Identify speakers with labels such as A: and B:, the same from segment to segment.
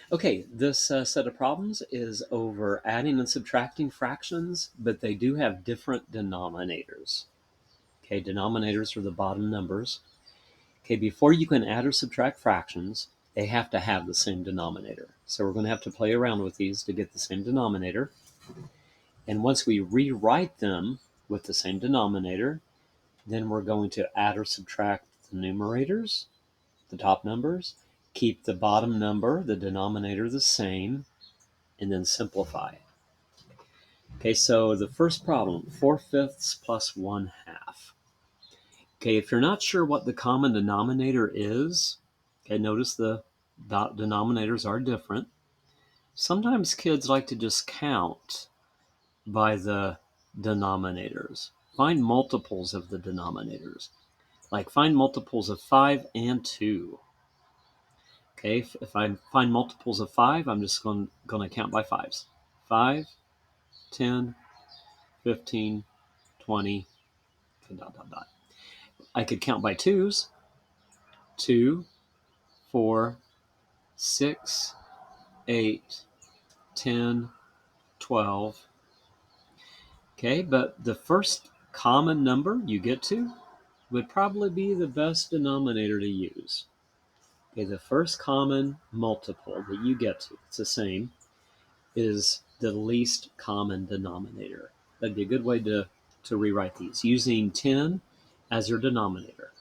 A: Okay, this set of problems is over adding and subtracting fractions, but they do have different denominators. Okay, denominators are the bottom numbers. Okay, before you can add or subtract fractions, they have to have the same denominator. So we're going to have to play around with these to get the same denominator. And once we rewrite them with the same denominator, then we're going to add or subtract the numerators, the top numbers, keep the bottom number, the denominator, the same, and then simplify. Okay, so the first problem, 4/5 plus 1/2. Okay, if you're not sure what the common denominator is, okay, notice the denominators are different. Sometimes kids like to just count by the denominators. Find multiples of the denominators. Like find multiples of 5 and 2. Okay, if I find multiples of 5, I'm just going to count by 5s. 5, 10, 15, 20, dot, dot, dot. I could count by 2s. 2, 4, 6, 8, 10, 12. Okay, but the first common number you get to would probably be the best denominator to use. Okay, the first common multiple that you get to, it's the same, is the least common denominator. That'd be a good way to rewrite these, using 10 as your denominator.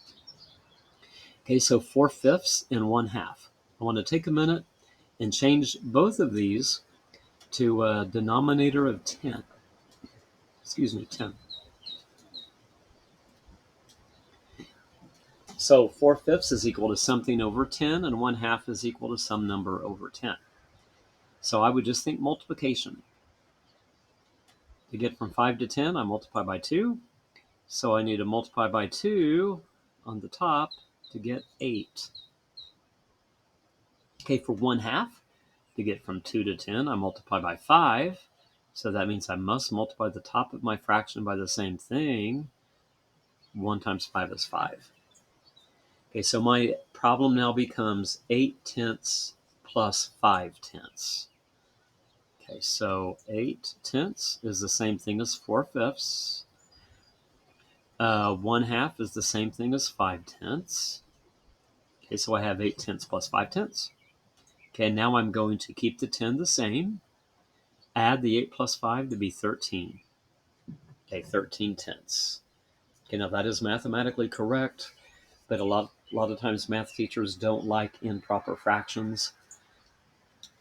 A: Okay, so 4/5 and 1/2. I want to take a minute and change both of these to a denominator of 10. Excuse me, 10. So 4/5 is equal to something over 10, and 1/2 is equal to some number over 10. So I would just think multiplication. To get from 5 to 10, I multiply by 2. So I need to multiply by 2 on the top to get 8. Okay, for 1/2, to get from 2 to 10, I multiply by 5. So that means I must multiply the top of my fraction by the same thing. 1 times 5 is 5. Okay, so my problem now becomes 8/10 plus 5/10. Okay, so 8/10 is the same thing as 4/5. 1/2 is the same thing as 5/10. Okay, so I have 8/10 plus 5/10. Okay, now I'm going to keep the 10 the same. Add the 8 plus 5 to be 13. Okay, 13/10. Okay, now that is mathematically correct, but a lot of times math teachers don't like improper fractions.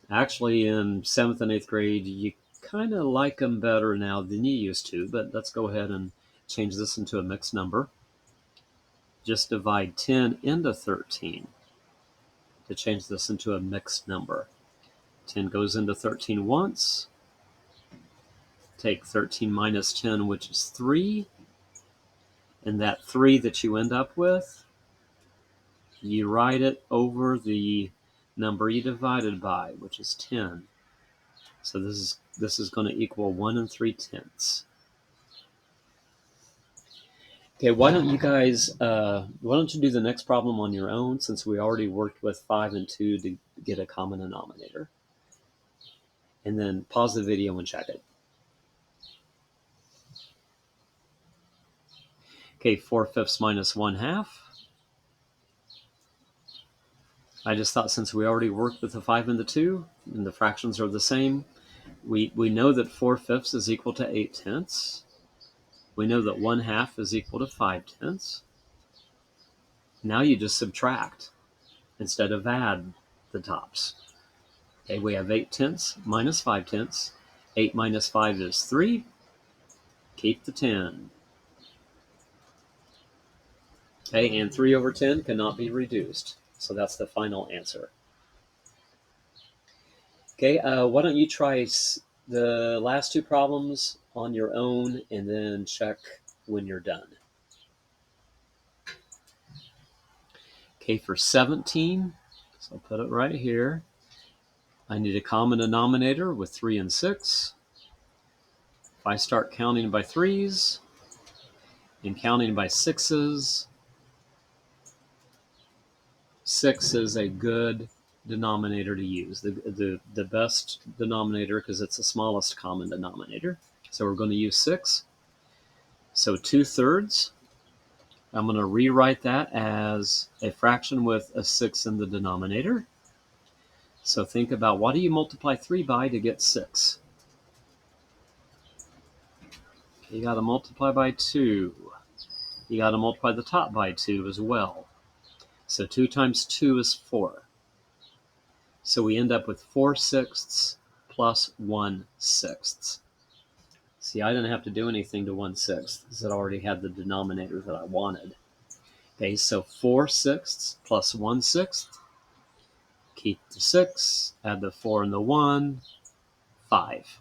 A: Actually, in 7th and 8th grade, you kind of like them better now than you used to, but let's go ahead and change this into a mixed number. Just divide 10 into 13 to change this into a mixed number. 10 goes into 13 once. Take 13 minus 10, which is 3. And that 3 that you end up with, you write it over the number you divided by, which is 10. So this is going to equal 1 3/10. Okay, why don't you do the next problem on your own, since we already worked with 5 and 2 to get a common denominator. And then pause the video and check it. Okay, 4/5 minus 1/2. I just thought, since we already worked with the 5 and the 2, and the fractions are the same, we know that 4/5 is equal to 8/10. We know that 1/2 is equal to 5/10. Now you just subtract instead of add the tops. Okay, we have 8/10 minus 5/10. 8 minus 5 is 3. Keep the 10. Okay, and 3 over 10 cannot be reduced. So that's the final answer. Okay, why don't you try the last two problems on your own and then check when you're done. Okay, for 17, so I'll put it right here. I need a common denominator with 3 and 6. If I start counting by 3s and counting by 6s, 6 is a good denominator to use, the best denominator, because it's the smallest common denominator. So we're going to use 6. So 2/3. I'm going to rewrite that as a fraction with a 6 in the denominator. So think about, what do you multiply 3 by to get 6? You got to multiply by 2. You got to multiply the top by 2 as well. So 2 times 2 is 4. So we end up with 4/6 plus 1/6. See, I didn't have to do anything to 1/6 because it already had the denominator that I wanted. Okay, so 4/6 plus 1/6. Keep the 6, add the 4 and the 1, 5.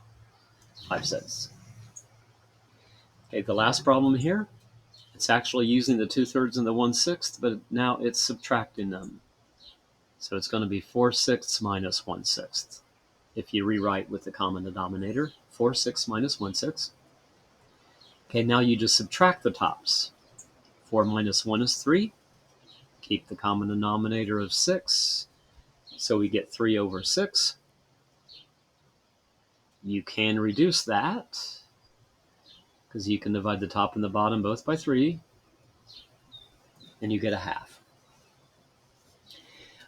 A: 5/6. Okay, the last problem here, it's actually using the 2/3 and the 1/6, but now it's subtracting them. So it's going to be 4/6 minus 1/6. If you rewrite with the common denominator, 4/6 minus 1/6. Okay, now you just subtract the tops. 4 minus 1 is 3. Keep the common denominator of 6. So we get 3/6. You can reduce that, because you can divide the top and the bottom both by 3, and you get a half.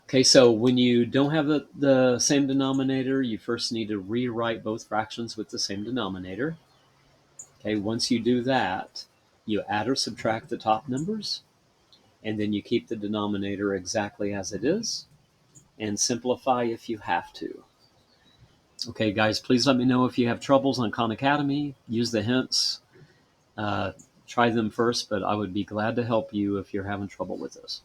A: Okay, so when you don't have the same denominator, you first need to rewrite both fractions with the same denominator. Okay, once you do that, you add or subtract the top numbers, and then you keep the denominator exactly as it is, and simplify if you have to. Okay, guys, please let me know if you have troubles on Khan Academy. Use the hints. Try them first, but I would be glad to help you if you're having trouble with this.